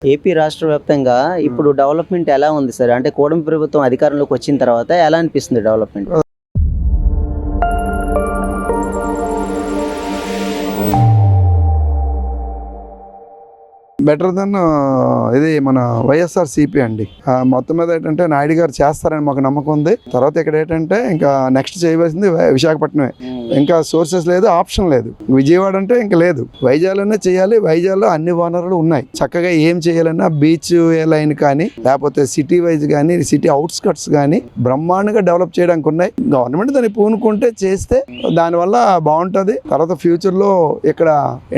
AP రాష్ట్ర వ్యాప్తంగా ఇప్పుడు డెవలప్మెంట్ ఎలా ఉంది సార్? అంటే కూటమి ప్రభుత్వం అధికారంలోకి వచ్చిన తర్వాత ఎలా అనిపిస్తుంది డెవలప్మెంట్? బెటర్ దెన్ ఇది మన వైఎస్ఆర్సీపీ అండి. మొత్తం మీద ఏంటంటే నాయుడు గారు చేస్తారని మాకు నమ్మకం ఉంది. తర్వాత ఇక్కడ ఏంటంటే ఇంకా నెక్స్ట్ చేయవలసింది విశాఖపట్నమే. ఇంకా సోర్సెస్ లేదు, ఆప్షన్ లేదు. విజయవాడ అంటే ఇంకా లేదు, వైజాగ్లోనే చేయాలి. వైజాగ్లో అన్ని వనరులు ఉన్నాయి. చక్కగా ఏం చేయాలన్నా బీచ్ లైన్ కానీ లేకపోతే సిటీ వైజ్ కానీ సిటీ అవుట్స్కట్స్ కానీ బ్రహ్మాండంగా డెవలప్ చేయడానికి ఉన్నాయి. గవర్నమెంట్ దాన్ని పూనుకుంటే చేస్తే దానివల్ల బాగుంటుంది. తర్వాత ఫ్యూచర్లో ఇక్కడ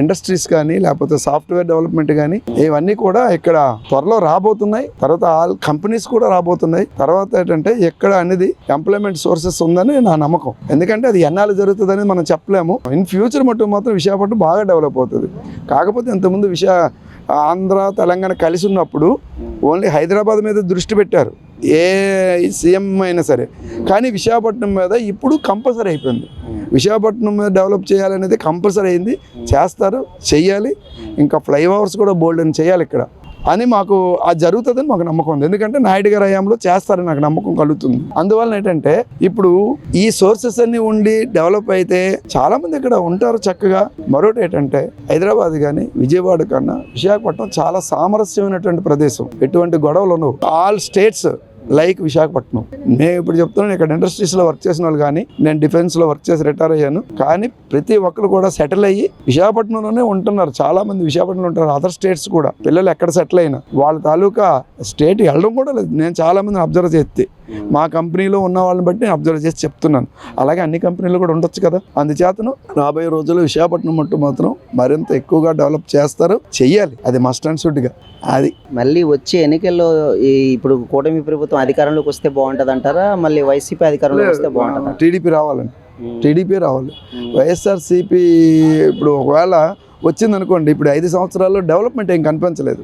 ఇండస్ట్రీస్ కానీ లేకపోతే సాఫ్ట్వేర్ డెవలప్మెంట్ కానీ ఇవన్నీ కూడా ఇక్కడ త్వరలో రాబోతున్నాయి. తర్వాత ఆల్ కంపెనీస్ కూడా రాబోతున్నాయి. తర్వాత ఏంటంటే ఎక్కడ అనేది ఎంప్లాయ్మెంట్ సోర్సెస్ ఉందని నా నమ్మకం. ఎందుకంటే అది ఎన్నాళ్ళు జరుగుతుంది అనేది మనం చెప్పలేము. ఇన్ ఫ్యూచర్ మటు మాత్రం విశాఖపట్నం బాగా డెవలప్ అవుతుంది. కాకపోతే ఇంతకుముందు ఆంధ్ర తెలంగాణ కలిసి ఉన్నప్పుడు ఓన్లీ హైదరాబాద్ మీద దృష్టి పెట్టారు ఏ సీఎం అయినా సరే. కానీ విశాఖపట్నం మీద ఇప్పుడు కంపల్సరీ అయిపోయింది. విశాఖపట్నం మీద డెవలప్ చేయాలనేది కంపల్సరీ అయింది. చేస్తారు, చెయ్యాలి. ఇంకా ఫ్లైఓవర్స్ కూడా బోల్డ్ అని చేయాలి ఇక్కడ అని మాకు అది జరుగుతుందని మాకు నమ్మకం ఉంది. ఎందుకంటే నాయుడు గారి హయాంలో చేస్తారని నాకు నమ్మకం కలుగుతుంది. అందువల్ల ఏంటంటే ఇప్పుడు ఈ సోర్సెస్ అన్ని ఉండి డెవలప్ అయితే చాలా మంది ఇక్కడ ఉంటారు చక్కగా. మరొకటి ఏంటంటే హైదరాబాద్ కానీ విజయవాడ కన్నా విశాఖపట్నం చాలా సామరస్యమైనటువంటి ప్రదేశం. ఎటువంటి గొడవలు ఉండవు. All states like Visakhapatnam. నేను ఇప్పుడు చెప్తున్నాను, ఇక్కడ ఇండస్ట్రీస్లో వర్క్ చేసిన వాళ్ళు కానీ, నేను డిఫెన్స్లో వర్క్ చేసి రిటైర్ అయ్యాను. కానీ ప్రతి ఒక్కరు కూడా సెటిల్ అయ్యి విశాఖపట్నంలోనే ఉంటున్నారు. చాలా మంది విశాఖపట్నంలో ఉంటారు. అదర్ స్టేట్స్ కూడా పిల్లలు ఎక్కడ సెటిల్ అయినా వాళ్ళ తాలూకా స్టేట్ వెళ్ళడం కూడా లేదు. నేను చాలా మందిని అబ్జర్వ్ చేస్తే మా కంపెనీలో ఉన్న వాళ్ళని బట్టి నేను అబ్జర్వ్ చేసి చెప్తున్నాను. అలాగే అన్ని కంపెనీలు కూడా ఉండొచ్చు కదా. అందుచేతను రాబోయే రోజుల్లో విశాఖపట్నం మాత్రం మరింత ఎక్కువగా డెవలప్ చేస్తారు, చెయ్యాలి. అది మస్ట్ అండ్ షుడ్గా. అది మళ్ళీ వచ్చే ఎన్నికల్లో ఇప్పుడు కూటమి ప్రభుత్వం అధికారంలోకి వస్తే బాగుంటుంది అంటారా? మళ్ళీ వైసీపీ అధికారంలోకి వస్తే బాగుంటుందా? టీడీపీ రావాలండి. టీడీపీ రావాలి. వైఎస్ఆర్సీపీ ఇప్పుడు ఒకవేళ వచ్చింది అనుకోండి, ఇప్పుడు 5 సంవత్సరాల్లో డెవలప్మెంట్ ఏం కనిపించలేదు.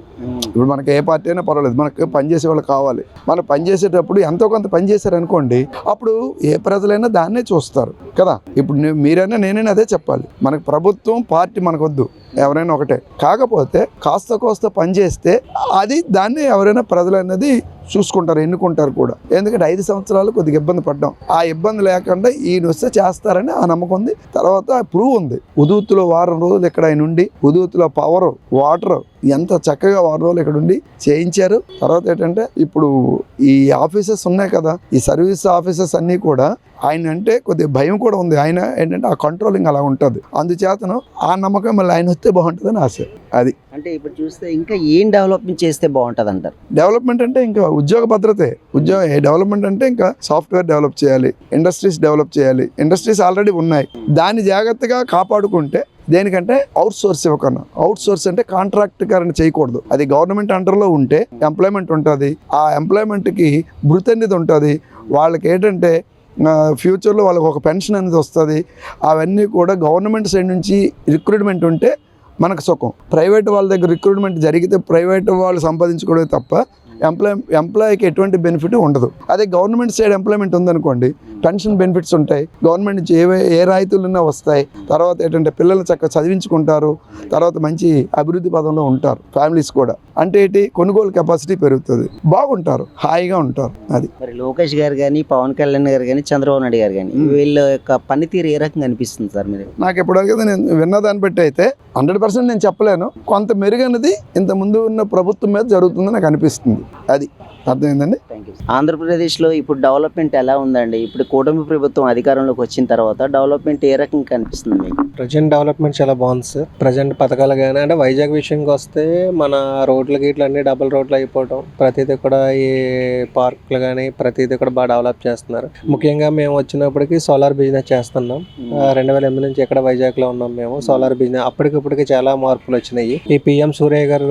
ఇప్పుడు మనకి ఏ పార్టీ అయినా పర్వాలేదు, మనకు పనిచేసే వాళ్ళు కావాలి. మనం పనిచేసేటప్పుడు ఎంతో కొంత పని చేశారనుకోండి, అప్పుడు ఏ ప్రజలైనా దాన్నే చూస్తారు కదా. ఇప్పుడు మీరైనా నేనైనా అదే చెప్పాలి. మనకు ప్రభుత్వం పార్టీ మనకొద్దు, ఎవరైనా ఒకటే. కాకపోతే కాస్త కోస్త పని చేస్తే దాన్ని ఎవరైనా ప్రజలు అనేది చూసుకుంటారు, ఎన్నుకుంటారు కూడా. ఎందుకంటే 5 సంవత్సరాలు కొద్దిగా ఇబ్బంది పడ్డాం. ఆ ఇబ్బంది లేకుండా ఈయన వస్తే చేస్తారని ఆ నమ్మకం ఉంది. తర్వాత ప్రూవ్ ఉంది. ఉదూతులో 1 వారం రోజులు ఇక్కడ ఆయన ఉండి ఉదూతులో పవర్ వాటర్ ఎంత చక్కగా 1 వారం రోజులు ఇక్కడ ఉండి చేయించారు. తర్వాత ఏంటంటే ఇప్పుడు ఈ ఆఫీసెస్ ఉన్నాయి కదా, ఈ సర్వీస్ ఆఫీసెస్ అన్నీ కూడా ఆయన అంటే కొద్దిగా భయం కూడా ఉంది. ఆయన ఏంటంటే ఆ కంట్రోలింగ్ అలా ఉంటుంది. అందుచేతను ఆ నమ్మకం మళ్ళీ ఆయన వస్తే బాగుంటుందని ఆశ. అది అంటే ఇప్పుడు చూస్తే ఇంకా ఏం డెవలప్మెంట్ చేస్తే బాగుంటుంది అంటారు? డెవలప్మెంట్ అంటే ఇంకా ఉద్యోగ భద్రతే. డెవలప్మెంట్ అంటే ఇంకా సాఫ్ట్వేర్ డెవలప్ చేయాలి, ఇండస్ట్రీస్ డెవలప్ చేయాలి. ఇండస్ట్రీస్ ఆల్రెడీ ఉన్నాయి, దాన్ని జాగ్రత్తగా కాపాడుకుంటే. దేనికంటే అవుట్ సోర్స్ ఇవ్వకన్నా. అవుట్ సోర్స్ అంటే కాంట్రాక్ట్ కారణ చేయకూడదు. అది గవర్నమెంట్ అండర్లో ఉంటే ఎంప్లాయ్మెంట్ ఉంటుంది. ఆ ఎంప్లాయ్మెంట్కి భృతి అనేది ఉంటుంది. వాళ్ళకి ఏంటంటే ఫ్యూచర్లో వాళ్ళకి ఒక పెన్షన్ అనేది వస్తుంది. అవన్నీ కూడా గవర్నమెంట్ సైడ్ నుంచి రిక్రూట్మెంట్ ఉంటే మనకు సుఖం. ప్రైవేట్ వాళ్ళ దగ్గర రిక్రూట్మెంట్ జరిగితే ప్రైవేట్ వాళ్ళు సంపాదించుకోవడమే తప్ప ఎంప్లాయీకి ఎటువంటి బెనిఫిట్ ఉండదు. అదే గవర్నమెంట్ సైడ్ ఎంప్లాయ్మెంట్ ఉందనుకోండి, పెన్షన్ బెనిఫిట్స్ ఉంటాయి. గవర్నమెంట్ నుంచి ఏ రాయితీలున్నా వస్తాయి. తర్వాత ఏంటంటే పిల్లలు చక్కగా చదివించుకుంటారు. తర్వాత మంచి అభివృద్ధి పదంలో ఉంటారు ఫ్యామిలీస్ కూడా. అంటే ఏంటి, కొనుగోలు కెపాసిటీ పెరుగుతుంది, బాగుంటారు, హాయిగా ఉంటారు. అది మరి లోకేష్ గారు కానీ, పవన్ కళ్యాణ్ గారు కానీ, చంద్రబాబు నాయుడు గారు కానీ వీళ్ళ యొక్క పనితీరు ఏ రకంగా అనిపిస్తుంది సార్ మీరు? నాకు ఎప్పుడైతే నేను విన్నదాన్ని బట్టి అయితే 100% నేను చెప్పలేను. కొంత మెరుగన్నది ఇంత ముందు ఉన్న ప్రభుత్వం మీద జరుగుతుందని నాకు అనిపిస్తుంది. అది అర్థమైందండి. ఆంధ్రప్రదేశ్లో ఇప్పుడు డెవలప్మెంట్ ఎలా ఉందండి? ఇప్పుడు కూటమి ప్రభుత్వం అధికారంలోకి వచ్చిన తర్వాత డెవలప్మెంట్ ఏ రకంగా కనిపిస్తుంది మీకు? ప్రజెంట్ డెవలప్మెంట్ చాలా బాగుంది సార్. ప్రజెంట్ పథకాలు కానీ అంటే వైజాగ్ విషయంకి వస్తే మన రోడ్లు గీట్లు అన్ని డబుల్ రోడ్లు అయిపోవడం, ప్రతిదీ కూడా ఈ పార్కులు కానీ ప్రతిదీ కూడా బాగా డెవలప్ చేస్తున్నారు. ముఖ్యంగా మేము వచ్చినప్పటికి సోలార్ బిజినెస్ చేస్తున్నాం. 2008 నుంచి ఇక్కడ వైజాగ్ లో ఉన్నాం మేము. సోలార్ బిజినెస్ అప్పటికప్పటికి చాలా మార్పులు వచ్చినాయి. ఈ PM సూర్య గారు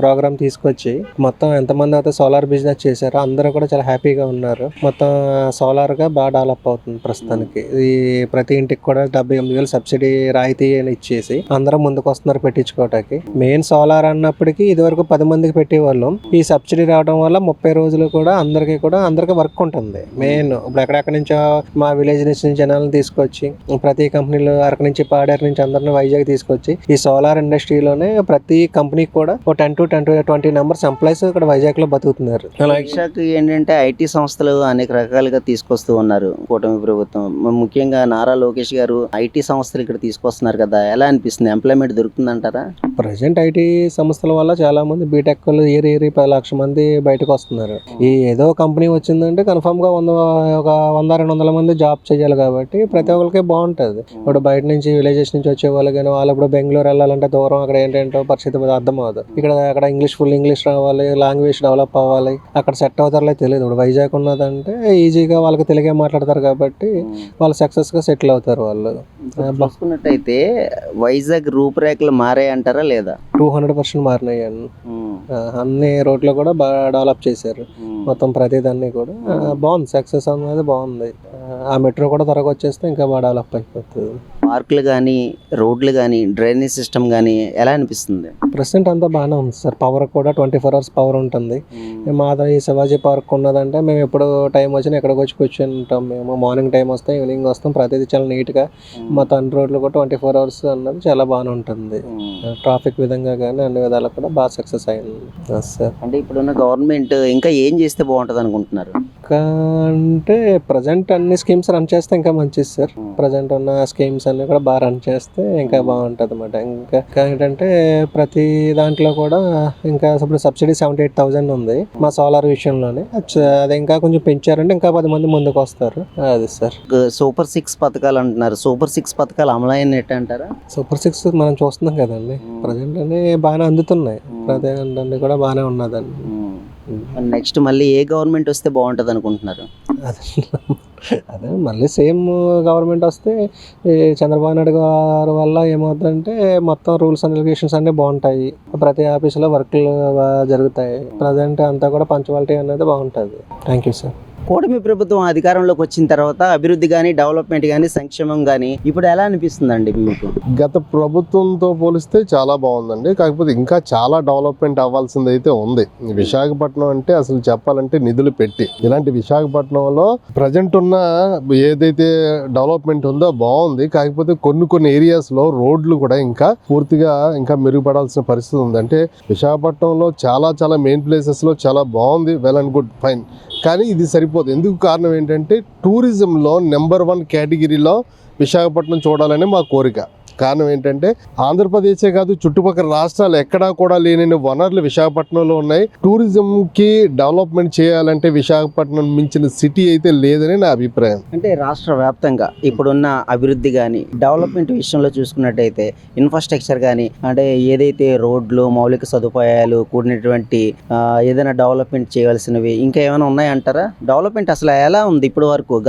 ప్రోగ్రామ్ తీసుకొచ్చి మొత్తం ఎంతమంది అయితే సోలార్ బిజినెస్ ఏదైతే చేశారో అందరూ కూడా చాలా హ్యాపీగా ఉన్నారు. మొత్తం సోలార్గా బాగా డెవలప్ అవుతుంది ప్రస్తుతానికి. ఈ ప్రతి ఇంటికి కూడా 78,000 సబ్సిడీ రాయితీ అని ఇచ్చేసి అందరూ ముందుకు వస్తున్నారు పెట్టించుకోవటానికి. మెయిన్ సోలార్ అన్నప్పటికీ ఇదివరకు 10 మందికి పెట్టేవాళ్ళం. ఈ సబ్సిడీ రావడం వల్ల 30 రోజులు కూడా అందరికీ వర్క్ ఉంటుంది. మెయిన్ ఇప్పుడు ఎక్కడెక్కడి నుంచో మా విలేజ్ నుంచి జనాలను తీసుకొచ్చి ప్రతి కంపెనీలు అరకు నుంచి పాడేరు నుంచి అందరిని వైజాగ్ తీసుకొచ్చి ఈ సోలార్ ఇండస్ట్రీలోనే ప్రతి కంపెనీకి కూడా ఒక 10 to 20 నెంబర్స్ ఎంప్లాయీస్ ఇక్కడ వైజాగ్ లో బతుకుతున్నారు. వైశాఖ ఏంటంటే ఐటీ సంస్థలు అనేక రకాలుగా తీసుకొస్తూ ఉన్నారు కూటమి ప్రభుత్వం. ముఖ్యంగా నారా లోకేష్ గారు ఐటీ సంస్థలు ఇక్కడ తీసుకొస్తున్నారు కదా, ఎలా అనిపిస్తుంది? ఎంప్లాయ్మెంట్ దొరుకుతుందంటారా? ప్రజెంట్ ఐటీ సంస్థల వల్ల చాలా మంది బీటెక్ ఏరి 10 లక్షల మంది బయటకు వస్తున్నారు. ఈ ఏదో కంపెనీ వచ్చిందంటే కన్ఫర్మ్ గా 100-200 మంది జాబ్ చేయాలి కాబట్టి ప్రతి ఒక్కరికి బాగుంటుంది. ఇప్పుడు బయట నుంచి విలేజెస్ నుంచి వచ్చే వాళ్ళు కానీ వాళ్ళు ఇప్పుడు బెంగళూరు వెళ్ళాలంటే దూరం, అక్కడ ఏంటంటే పరిస్థితి అర్థం అవ్వదు. అక్కడ ఫుల్ ఇంగ్లీష్ రావాలి, లాంగ్వేజ్ డెవలప్ అవ్వాలి, అక్కడ సెట్ అవుతారో తెలియదు. ఇప్పుడు వైజాగ్ ఉన్నదంటే ఈజీగా వాళ్ళకి తెలుగే మాట్లాడతారు కాబట్టి వాళ్ళు సక్సెస్ గా సెటిల్ అవుతారు. వాళ్ళు చూసుకున్నట్టయితే వైజాగ్ రూపురేఖలు మారాయి అంటారా లేదా? 200% మారినాయి. అన్ని రోడ్లు కూడా బాగా డెవలప్ చేశారు. మొత్తం ప్రతిదాన్ని కూడా బాగుంది. సక్సెస్ అనేది బాగుంది. ఆ మెట్రో కూడా త్వరగా వచ్చేస్తే ఇంకా బాగా డెవలప్ అయిపోతుంది. పార్కులు కానీ, రోడ్లు కానీ, డ్రైనేజ్ సిస్టమ్ కానీ ఎలా అనిపిస్తుంది? ప్రెసెంట్ అంతా బాగానే ఉంది సార్. పవర్ కూడా 24 hours పవర్ ఉంటుంది. మాది ఈ శివాజీ పార్క్ ఉన్నదంటే మేము ఎప్పుడు టైం వచ్చినా ఎక్కడికి వచ్చి కూర్చొని ఉంటాం. మేము మార్నింగ్ టైం వస్తాం, ఈవినింగ్ వస్తాం. ప్రతిదీ చాలా నీట్గా మొత్తం అన్ని రోడ్లు కూడా 24 hours అన్నది చాలా బాగానే ఉంటుంది. ట్రాఫిక్ విధంగా కానీ అన్ని విధాలు కూడా బాగా సక్సెస్ అయింది సార్. అంటే ఇప్పుడున్న గవర్నమెంట్ ఇంకా ఏం చేస్తే బాగుంటుంది అనుకుంటున్నారు? ఇంకా అంటే ప్రజెంట్ అన్ని స్కీమ్స్ రన్ చేస్తే ఇంకా మంచిది సార్. ప్రజెంట్ ఉన్న స్కీమ్స్ అన్ని కూడా బాగా రన్ చేస్తే ఇంకా బాగుంటుంది అన్నమాట. ఇంకా ఏంటంటే ప్రతి దాంట్లో కూడా ఇంకా ఇప్పుడు సబ్సిడీ 78,000 ఉంది మా సోలార్ విషయంలోనే. అది ఇంకా కొంచెం పెంచారంటే ఇంకా 10 మంది ముందుకు వస్తారు. అది సార్. సూపర్ 6 పథకాలు అంటున్నారు. సూపర్ 6 పథకాలు అమలు అయినట్టు అంటారా? సూపర్ 6 మనం చూస్తున్నాం కదండి. ప్రజెంట్ అన్ని బాగానే అందుతున్నాయి. ప్రజెంట్ అన్ని కూడా బాగానే ఉన్నదండి. నెక్స్ట్ మళ్ళీ ఏ గవర్నమెంట్ వస్తే బాగుంటుంది అనుకుంటున్నారు? అదే మళ్ళీ సేమ్ గవర్నమెంట్ వస్తే చంద్రబాబు నాయుడు గారి వల్ల ఏమవుతుందంటే మొత్తం రూల్స్ అండ్ రెగ్యులేషన్స్ అన్నీ బాగుంటాయి. ప్రతి ఆఫీసులో వర్క్లు జరుగుతాయి. ప్రజెంట్ అంతా కూడా పంచువాలిటీ అనేది బాగుంటుంది. Thank you sir. కూటమి ప్రభుత్వం అధికారంలోకి వచ్చిన తర్వాత అభివృద్ధి కానీ, డెవలప్మెంట్ కానీ, సంక్షేమం కానీ ఇప్పుడు ఎలా అనిపిస్తుందండి మీకు? గత ప్రభుత్వంతో పోలిస్తే చాలా బాగుందండి. కాకపోతే ఇంకా చాలా డెవలప్మెంట్ అవ్వాల్సింది అయితే ఉంది. విశాఖపట్నం అంటే అసలు చెప్పాలంటే నిధులు పెట్టి ఇలాంటి విశాఖపట్నంలో ప్రజెంట్ ఉన్న ఏదైతే డెవలప్మెంట్ ఉందో బాగుంది. కాకపోతే కొన్ని ఏరియాస్లో రోడ్లు కూడా ఇంకా పూర్తిగా ఇంకా మెరుగుపడాల్సిన పరిస్థితి ఉంది. అంటే విశాఖపట్నంలో చాలా మెయిన్ ప్లేసెస్లో చాలా బాగుంది, వెల్ అండ్ గుడ్, ఫైన్. కానీ ఇది సరిపోదు. ఎందుకు కారణం ఏంటంటే టూరిజంలో నెంబర్ 1 కేటగిరీలో విశాఖపట్నం చూడాలని మా కోరిక. కారణం ఏంటంటే ఆంధ్రప్రదేశే కాదు చుట్టుపక్కల రాష్ట్రాలు ఎక్కడా కూడా లేని వనరులు విశాఖపట్నంలో ఉన్నాయి. టూరిజంకి డెవలప్మెంట్ చేయాలంటే విశాఖపట్నం మించిన సిటీ అయితే లేదని నా అభిప్రాయం. అంటే రాష్ట్ర వ్యాప్తంగా ఇప్పుడున్న అభివృద్ధి కానీ, డెవలప్మెంట్ విషయంలో చూసుకున్నట్టయితే ఇన్ఫ్రాస్ట్రక్చర్ కానీ, అంటే ఏదైతే రోడ్లు, మౌలిక సదుపాయాలు కూడినటువంటి ఏదైనా డెవలప్మెంట్ చేయాల్సినవి ఇంకా ఏమైనా ఉన్నాయంటారా? డెవలప్మెంట్ అసలు ఎలా ఉంది ఇప్పటి వరకు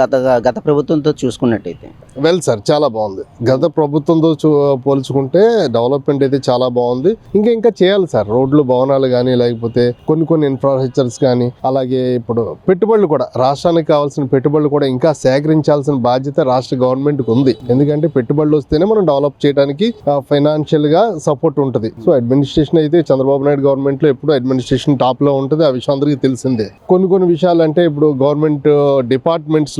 గత ప్రభుత్వంతో చూసుకున్నట్టయితే? వెల్ సార్, చాలా బాగుంది. గత ప్రభుత్వంతో పోల్చుకుంటే డెవలప్మెంట్ అయితే చాలా బాగుంది. ఇంకా చేయాలి సార్. రోడ్లు, భవనాలు కానీ, లేకపోతే కొన్ని ఇన్ఫ్రాస్ట్రక్చర్స్ కానీ, అలాగే ఇప్పుడు పెట్టుబడులు కూడా, రాష్ట్రానికి కావాల్సిన పెట్టుబడులు కూడా ఇంకా సేకరించాల్సిన బాధ్యత రాష్ట్ర గవర్నమెంట్కి ఉంది. ఎందుకంటే పెట్టుబడులు వస్తేనే మనం డెవలప్ చేయడానికి ఫైనాన్షియల్ గా సపోర్ట్ ఉంటుంది. సో అడ్మినిస్ట్రేషన్ అయితే చంద్రబాబు నాయుడు గవర్నమెంట్ లో ఎప్పుడు అడ్మినిస్ట్రేషన్ టాప్ లో ఉంటుంది. ఆ విషయం అందరికీ తెలిసిందే. కొన్ని విషయాలు అంటే ఇప్పుడు గవర్నమెంట్ డిపార్ట్మెంట్స్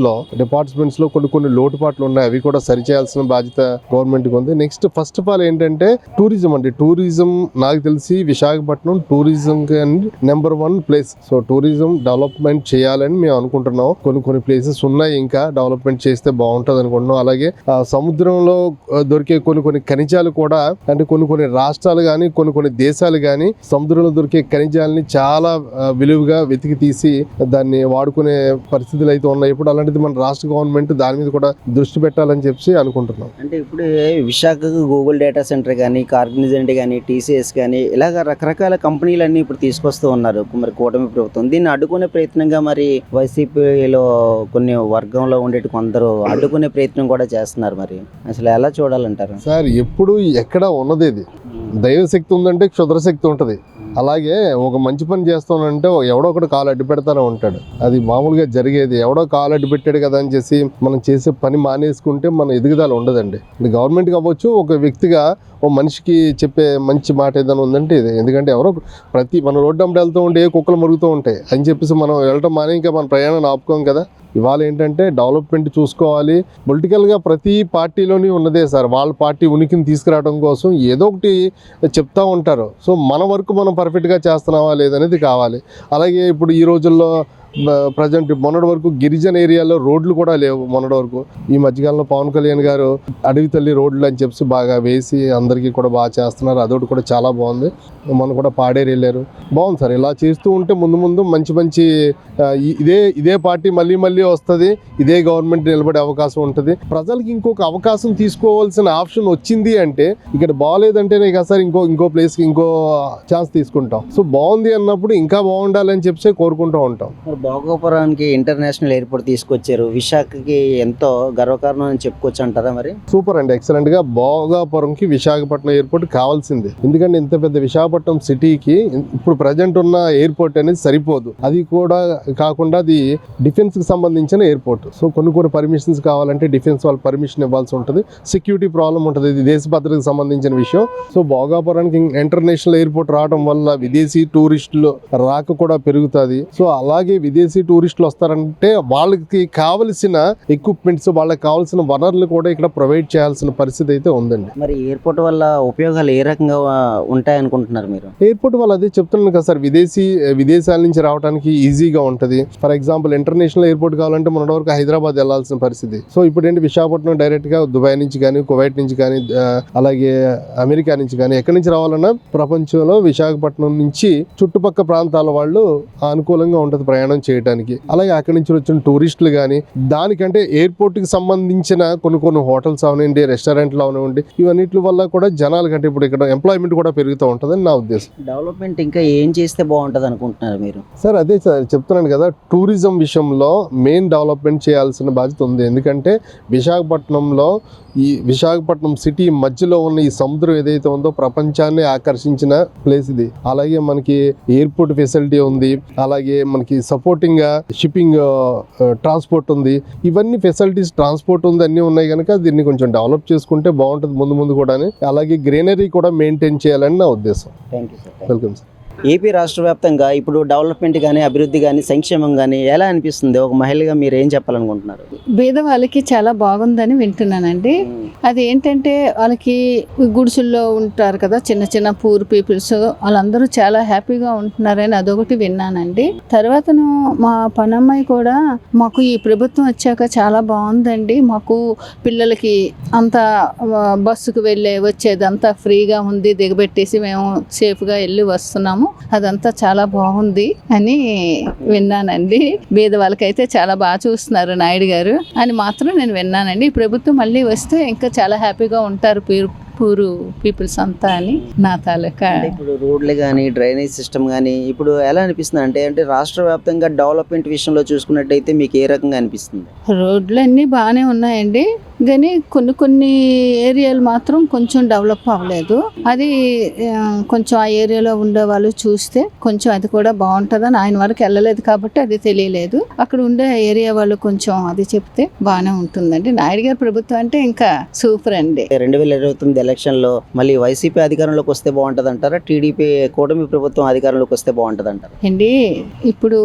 లో కొన్ని లోటుపాట్లు ఉన్నాయి. అవి కూడా సరిచేయాల్సిన బాధ్యత గవర్నమెంట్ కి ఉంది. నెక్స్ట్ ఫస్ట్ ఆఫ్ ఆల్ ఏంటంటే టూరిజం నాకు తెలిసి Visakhapatnam tourism number 1 place. So tourism development చేయాలని మేము అనుకుంటున్నాం. కొన్ని ప్లేసెస్ ఉన్నాయి, ఇంకా డెవలప్మెంట్ చేస్తే బాగుంటుంది అనుకుంటున్నాం. అలాగే సముద్రంలో దొరికే కొన్ని ఖనిజాలు కూడా, అంటే కొన్ని రాష్ట్రాలు కానీ, కొన్ని దేశాలు కానీ సముద్రంలో దొరికే ఖనిజాలని చాలా విలువగా వెతికి తీసి దాన్ని వాడుకునే పరిస్థితులు అయితే ఉన్నాయి. ఇప్పుడు అలాంటిది మన రాష్ట్ర గవర్నమెంట్ దాని మీద కూడా దృష్టి పెట్టాలని చెప్పి అనుకుంటున్నాం. అంటే ఇప్పుడు విశాఖకు గూగుల్ డేటా సెంటర్ కానీ, కార్నిజెంట్ కానీ, టీసీఎస్ కానీ ఇలాగ రకరకాల కంపెనీలన్నీ ఇప్పుడు తీసుకొస్తూ ఉన్నారు మరి కూటమి ప్రభుత్వం. దీన్ని అడ్డుకునే ప్రయత్నంగా మరి వైసీపీలో కొన్ని వర్గంలో ఉండేటి కొందరు అడ్డుకునే ప్రయత్నం కూడా చేస్తున్నారు. మరి అసలు ఎలా చూడాలంటారు సార్? ఎప్పుడు ఎక్కడ ఉన్నది ఇది దైవశక్తి ఉందంటే క్షుద్రశక్తి ఉంటుంది. అలాగే ఒక మంచి పని చేస్తానంటే ఎవడో ఒకటి కాలు అడ్డు పెడతానే ఉంటాడు. అది మామూలుగా జరిగేది. ఎవడో కాలు అడ్డు పెట్టాడు కదా అని చేసి మనం చేసే పని మానేసుకుంటే మన ఎదుగుదల ఉండదండి. గవర్నమెంట్కి అవ్వచ్చు, ఒక వ్యక్తిగా ఓ మనిషికి చెప్పే మంచి మాట ఏదైనా ఉందంటే ఇది. ఎందుకంటే ఎవరో మన రోడ్డు అమ్మడి వెళ్తూ ఉంటే ఏ కుక్కలు మరుగుతూ ఉంటాయి అని చెప్పేసి మనం వెళ్ళటం మానే ఇంకా మన ప్రయాణాన్ని ఆపుకోం కదా. ఇవాళ ఏంటంటే డెవలప్మెంట్ చూసుకోవాలి. పొలిటికల్గా ప్రతి పార్టీలోని ఉన్నదే సార్, వాళ్ళ పార్టీ ఉనికిని తీసుకురావడం కోసం ఏదో ఒకటి చెప్తా ఉంటారు. సో మన వరకు మనం పర్ఫెక్ట్గా చేస్తున్నావా లేదనేది కావాలి. అలాగే ఇప్పుడు ఈ రోజుల్లో ప్రజెంట్ మొన్నటి వరకు గిరిజన ఏరియాలో రోడ్లు కూడా లేవు. మొన్నటి వరకు ఈ మధ్యకాలంలో పవన్ కళ్యాణ్ గారు అడవి తల్లి రోడ్లు అని చెప్పి బాగా వేసి అందరికీ కూడా బాగా చేస్తున్నారు. అదొకటి కూడా చాలా బాగుంది. మొన్న కూడా పాడేరు వెళ్ళారు. బాగుంది సార్. ఇలా చేస్తూ ఉంటే ముందు ముందు మంచి ఇదే పార్టీ మళ్ళీ వస్తుంది. ఇదే గవర్నమెంట్ నిలబడే అవకాశం ఉంటుంది. ప్రజలకి ఇంకొక అవకాశం తీసుకోవాల్సిన ఆప్షన్ వచ్చింది అంటే ఇక్కడ బాగోలేదంటేనే కదా సార్ ఇంకో ప్లేస్కి ఇంకో ఛాన్స్ తీసుకుంటాం. సో బాగుంది అన్నప్పుడు ఇంకా బాగుండాలని చెప్పి కోరుకుంటూ ఉంటాం. భోగాపురానికి ఇంటర్నేషనల్ ఎయిర్పోర్ట్ తీసుకొచ్చారు. విశాఖకి ఎంతో గర్వకారణం అని చెప్పుకోవచ్చు అంటారా మరి? సూపర్ అండి, ఎక్సలెంట్ గా. భోగాపురంకి విశాఖపట్నం ఎయిర్పోర్ట్ కావాల్సింది. ఎందుకంటే ఇంత పెద్ద విశాఖపట్నం సిటీకి ఇప్పుడు ప్రజెంట్ ఉన్న ఎయిర్పోర్ట్ అనేది సరిపోదు. అది కూడా కాకుండా అది డిఫెన్స్ కి సంబంధించిన ఎయిర్పోర్ట్. సో కొన్ని పర్మిషన్స్ కావాలంటే డిఫెన్స్ వాళ్ళు పర్మిషన్ ఇవ్వాల్సి ఉంటుంది. సెక్యూరిటీ ప్రాబ్లం ఉంటుంది. ఇది దేశ భద్రతకు సంబంధించిన విషయం. సో భోగాపురానికి ఇంటర్నేషనల్ ఎయిర్పోర్ట్ రావడం వల్ల విదేశీ టూరిస్టులు రాక కూడా పెరుగుతుంది. సో అలాగే విదేశీ టూరిస్టులు వస్తారంటే వాళ్ళకి కావలసిన ఎక్విప్మెంట్స్, వాళ్ళకి కావాల్సిన వనరులు కూడా ఇక్కడ ప్రొవైడ్ చేయాల్సిన పరిస్థితి అయితే ఉందండి. మరి ఎయిర్పోర్ట్ వల్ల ఉపయోగాలు ఏ రకంగా ఉంటాయనుకుంటున్నారు మీరు? ఎయిర్పోర్ట్ వల్ల అదే చెప్తున్నాను కదా సార్, విదేశాల నుంచి రావడానికి ఈజీగా ఉంటుంది. ఫర్ ఎగ్జాంపుల్ ఇంటర్నేషనల్ ఎయిర్పోర్ట్ కావాలంటే మొన్నటి వరకు హైదరాబాద్ వెళ్లాల్సిన పరిస్థితి. సో ఇప్పుడు ఏంటి విశాఖపట్నం డైరెక్ట్ గా దుబాయ్ నుంచి కానీ, కువైట్ నుంచి కానీ, అలాగే అమెరికా నుంచి కానీ ఎక్కడి నుంచి రావాలన్నా ప్రపంచంలో విశాఖపట్నం నుంచి చుట్టుపక్కల ప్రాంతాల వాళ్ళు అనుకూలంగా ఉంటుంది ప్రయాణం చేయడానికి. అలాగే అక్కడి నుంచి వచ్చిన టూరిస్టులు కానీ, దానికంటే ఎయిర్పోర్ట్ కి సంబంధించిన కొన్ని హోటల్స్ అవనండి, రెస్టారెంట్లు అవనివ్వండి, ఇవన్నిటి వల్ల కూడా జనాల కంటే ఇప్పుడు ఇక్కడ ఎంప్లాయ్మెంట్ కూడా పెరుగుతూ ఉంటుందని నా ఉద్దేశం. డెవలప్మెంట్ ఇంకా ఏం చేస్తే బాగుంటుంది అనుకుంటున్నారు మీరు? సార్ అదే సార్ చెప్తున్నాను కదా, టూరిజం విషయంలో మెయిన్ డెవలప్మెంట్ చేయాల్సిన బాధ్యత ఉంది. ఎందుకంటే విశాఖపట్నం సిటీ మధ్యలో ఉన్న ఈ సముద్రం ఏదైతే ఉందో ప్రపంచాన్ని ఆకర్షించిన ప్లేస్ ఇది. అలాగే మనకి ఎయిర్పోర్ట్ ఫెసిలిటీ ఉంది. అలాగే మనకి సపోర్టింగ్ షిప్పింగ్ ట్రాన్స్పోర్ట్ ఉంది. ఇవన్నీ ఫెసిలిటీస్, ట్రాన్స్పోర్ట్ ఉంది, అన్నీ ఉన్నాయి కనుక దీన్ని కొంచెం డెవలప్ చేసుకుంటే బాగుంటుంది ముందు కూడా. అలాగే గ్రీనరీ కూడా మెయింటైన్ చేయాలని నా ఉద్దేశం. Thank you sir. Welcome sir. AP రాష్ట్ర వ్యాప్తంగా ఇప్పుడు డెవలప్మెంట్ కానీ, అభివృద్ధి కానీ, సంక్షేమం కానీ ఎలా అనిపిస్తుంది? ఒక మహిళగా మీరు ఏం చెప్పాలనుకుంటున్నారు? పేదవాళ్ళకి చాలా బాగుందని వింటున్నానండి. అది ఏంటంటే వాళ్ళకి గుడిసెల్లో ఉంటారు కదా, చిన్న పూర్ పీపుల్స్, వాళ్ళందరూ చాలా హ్యాపీగా ఉంటున్నారని అదొకటి విన్నానండి. తర్వాతను మా పనమ్మాయి కూడా మాకు ఈ ప్రభుత్వం వచ్చాక చాలా బాగుందండి, మాకు పిల్లలకి అంతా బస్సుకు వచ్చేది అంతా ఫ్రీగా ఉంది, దిగబెట్టేసి మేము సేఫ్గా వెళ్ళి వస్తున్నాము, అదంతా చాలా బాగుంది అని విన్నానండి. బీద వాళ్ళకైతే చాలా బాగా చూస్తున్నారు నాయుడు గారు అని మాత్రం నేను విన్నానండి. ఈ ప్రభుత్వం మళ్ళీ వస్తే ఇంకా చాలా హ్యాపీగా ఉంటారు పూరు పీపుల్స్ అంతా అని నా తాలూకా. ఇప్పుడు రోడ్లు కానీ, డ్రైనేజ్ సిస్టమ్ కానీ ఇప్పుడు ఎలా అనిపిస్తుంది అంటే రాష్ట్ర వ్యాప్తంగా డెవలప్మెంట్ విషయంలో చూసుకున్నట్టయితే మీకు ఏ రకంగా అనిపిస్తుంది? రోడ్లు అన్నీ బాగానే ఉన్నాయండి, కానీ కొన్ని ఏరియాలు మాత్రం కొంచెం డెవలప్ అవ్వలేదు. అది కొంచెం ఆ ఏరియాలో ఉండే వాళ్ళు చూస్తే కొంచెం అది కూడా బాగుంటుందని, ఆయన వరకు వెళ్ళలేదు కాబట్టి అది తెలియలేదు. అక్కడ ఉండే ఏరియా వాళ్ళు కొంచెం అది చెప్తే బాగానే ఉంటుందండి. నాయుడు గారి ప్రభుత్వం అంటే ఇంకా సూపర్ అండి. 2029 ఎలక్షన్లో మళ్ళీ వైసీపీ అధికారంలోకి వస్తే బాగుంటుంది అంటారా? టీడీపీ కూటమి ప్రభుత్వం అధికారంలోకి వస్తే బాగుంటుంది అంటారా? అండి ఇప్పుడు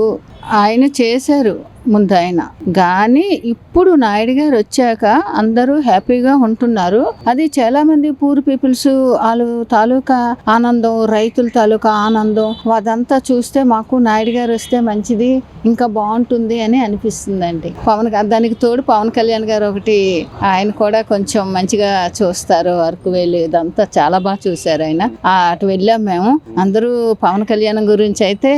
ఆయన చేశారు ముందు ఆయన, కానీ ఇప్పుడు నాయుడు గారు వచ్చాక అందరూ హ్యాపీగా ఉంటున్నారు. అది చాలా మంది పూర్ పీపుల్స్ వాళ్ళు తాలూకా ఆనందం, రైతుల తాలూకా ఆనందం, అదంతా చూస్తే మాకు నాయుడు గారు వస్తే మంచిది, ఇంకా బాగుంటుంది అని అనిపిస్తుందండి. దానికి తోడు పవన్ కళ్యాణ్ గారు ఒకటి, ఆయన కూడా కొంచెం మంచిగా చూస్తారు. వరకు వెళ్ళి ఇదంతా చాలా బాగా చూశారు ఆయన. అటు వెళ్ళాం మేము అందరూ. పవన్ కళ్యాణ్ గురించి అయితే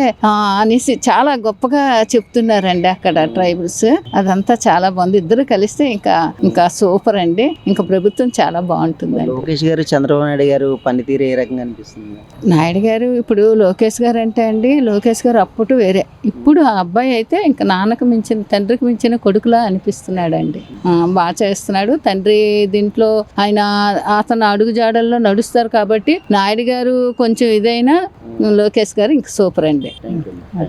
అనేసి చాలా గొప్పగా గొప్పగా చెప్తున్నారండి అక్కడ ట్రైబల్స్. అదంతా చాలా బాగుంది. ఇద్దరు కలిస్తే ఇంకా సూపర్ అండి. ఇంకా ప్రభుత్వం చాలా బాగుంటుందండి. లోకేష్ గారు చంద్రబాబు నాయుడు గారు పనితీరు ఏ రకంగా అనిపిస్తుంది? నాయుడు గారు ఇప్పుడు లోకేష్ గారు అంటే అండి, లోకేష్ గారు అప్పుడు వేరే, ఇప్పుడు ఆ అబ్బాయి అయితే ఇంకా నాన్నకు మించిన తండ్రికి మించిన కొడుకులా అనిపిస్తున్నాడండి. బాగా చేస్తున్నాడు తండ్రి. దీంట్లో ఆయన అతను అడుగు జాడల్లో నడుస్తారు కాబట్టి నాయుడు గారు కొంచెం ఇదైనా లోకేష్ గారు ఇంక సూపర్ అండి. Thank you.